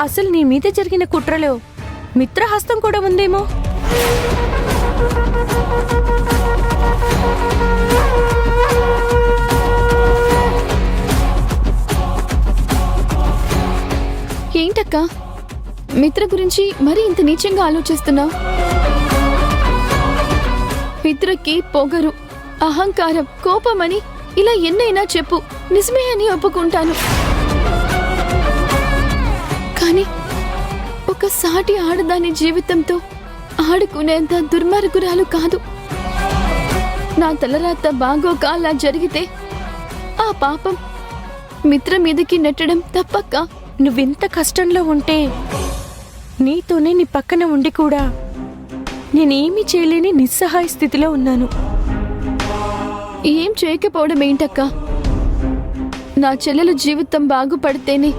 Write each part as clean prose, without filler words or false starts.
అసలు నీ మీద జరిగిన కుట్రలో మిత్రహస్తం కూడా ఉందేమో. ఏంటక్క మిత్ర గురించి మరీ ఇంత నీచంగా ఆలోచిస్తున్నావు? మిత్రకి పొగరు, అహంకారం, కోపమని ఇలా ఎన్నైనా చెప్పు, నిజమే అని ఒప్పుకుంటాను. కానీ ఒక సాటి ఆడదాని జీవితంతో ఆడుకునేంత దుర్మార్గురాలు కాదు. నా తలరాత బాగోక అలా జరిగితే ఆ పాపం మిత్ర మీదకి నెట్టడం తప్పక్క. నువ్వింత కష్టంలో ఉంటే నీతోనే నీ పక్కన ఉండి కూడా నేనేమీ చేయలేని నిస్సహాయ స్థితిలో ఉన్నాను. ఏం చేయకపోవడం ఏంటక్క? నా చెల్లెలు జీవితం బాగుపడితేనే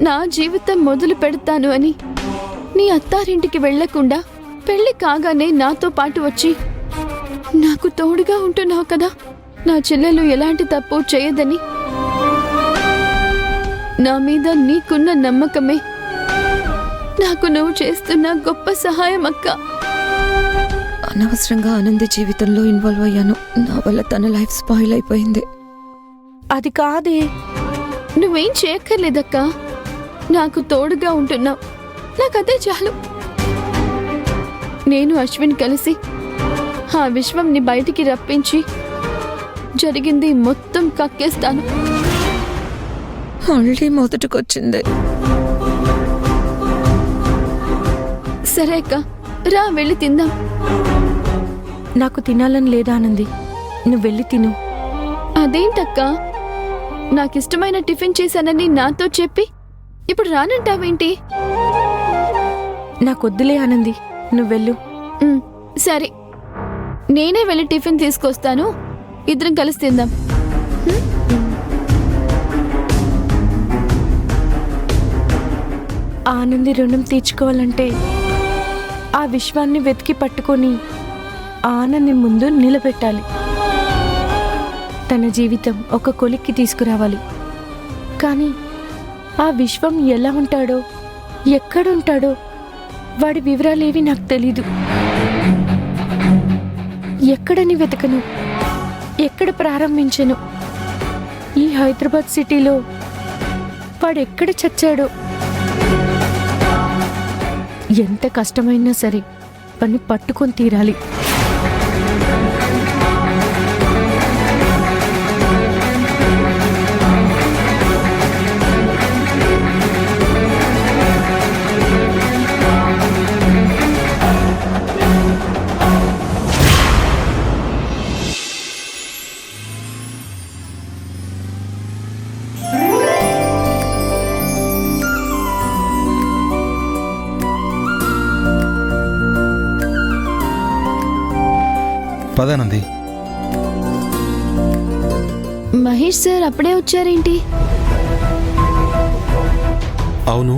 నా జీవితం మొదలు పెడతాను అని నీ అత్తారింటికి వెళ్లకుండా పెళ్లి కాగానే నాతో పాటు వచ్చి నాకు తోడుగా ఉంటున్నావు కదా. నా చెల్లెలు ఎలాంటి తప్పు చేయదని నా మీద నీకున్న నమ్మకమే నాకు నువ్వు చేస్తున్న గొప్ప సహాయం అక్క. అనవసరంగా ఆనంది జీవితంలో ఇన్వాల్వ్ అయ్యాను. నా వల్ల తన లైఫ్ స్పాయిల్ అయిపోయింది. అది కాదే. నువ్వేం చేయక్కర్లేదక్క. నాకు తోడుగా ఉంటున్నావు, నాకదే చాలు. నేను అశ్విన్ కలిసి ఆ విశ్వంని బయటికి రప్పించి జరిగింది మొత్తం కక్కేస్తాను. మళ్ళీ మొదటికొచ్చింది. సరే అక్క, రా వెళ్ళి తిందాం. నాకు తినాలని లేదా ఆనంది, నువ్వు వెళ్ళి తిను. అదేంటక్క, నాకిష్టమైన టిఫిన్ చేశానని నాతో చెప్పి ఇప్పుడు రానంటావేంటి? నాకొద్దులే ఆనంది, నువ్వెళ్ళు. సరే, నేనే వెళ్ళి టిఫిన్ తీసుకొస్తాను, ఇద్దరం కలిసి తిందాం. ఆనంది రుణం తీర్చుకోవాలంటే ఆ విశ్వాన్ని వెతికి పట్టుకొని ఆనంది ముందు నిలబెట్టాలి. తన జీవితం ఒక కొలిక్కి తీసుకురావాలి. కానీ ఆ విశ్వం ఎలా ఉంటాడో, ఎక్కడుంటాడో, వాడి వివరాలేవి నాకు తెలీదు. ఎక్కడని వెతకను, ఎక్కడ ప్రారంభించను. ఈ హైదరాబాద్ సిటీలో వాడెక్కడ చచ్చాడో. ఎంత కష్టమైనా సరే పని పట్టుకొని తీరాలి. పదానంది. మహేష్ సార్ అప్పుడే వచ్చారేంటి? అవును,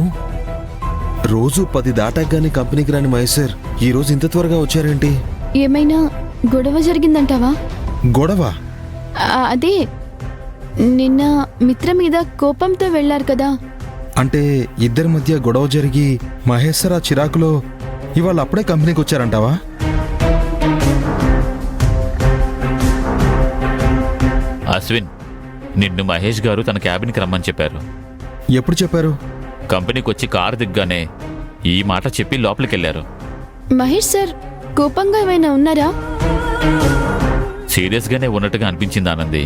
రోజు 10 దాటాగానే కంపెనీకి రాని మహేష్ సార్ ఈ రోజు ఇంత త్వరగా వచ్చారేంటి? ఏమైనా గొడవ జరిగిందంటావా? గొడవ? అదే, నిన్న మిత్ర మీద కోపంతో వెళ్లారు కదా. అంటే ఇద్దరి మధ్య గొడవ జరిగి మహేష్ సార్ ఆ చిరాకులో ఇవాళ అప్పుడే కంపెనీకి వచ్చారంటావా? అశ్విన్, నిన్ను మహేష్ గారు తన క్యాబిన్కి రమ్మని చెప్పారు. ఎప్పుడు చెప్పారు? కంపెనీకి వచ్చి కారు దిగ్గానే ఈ మాట చెప్పి లోపలికెళ్లారు. మహేష్ సార్ కోపంగా ఏమైనా ఉన్నారా? సీరియస్గానే ఉన్నట్టుగా అనిపించింది ఆనంది.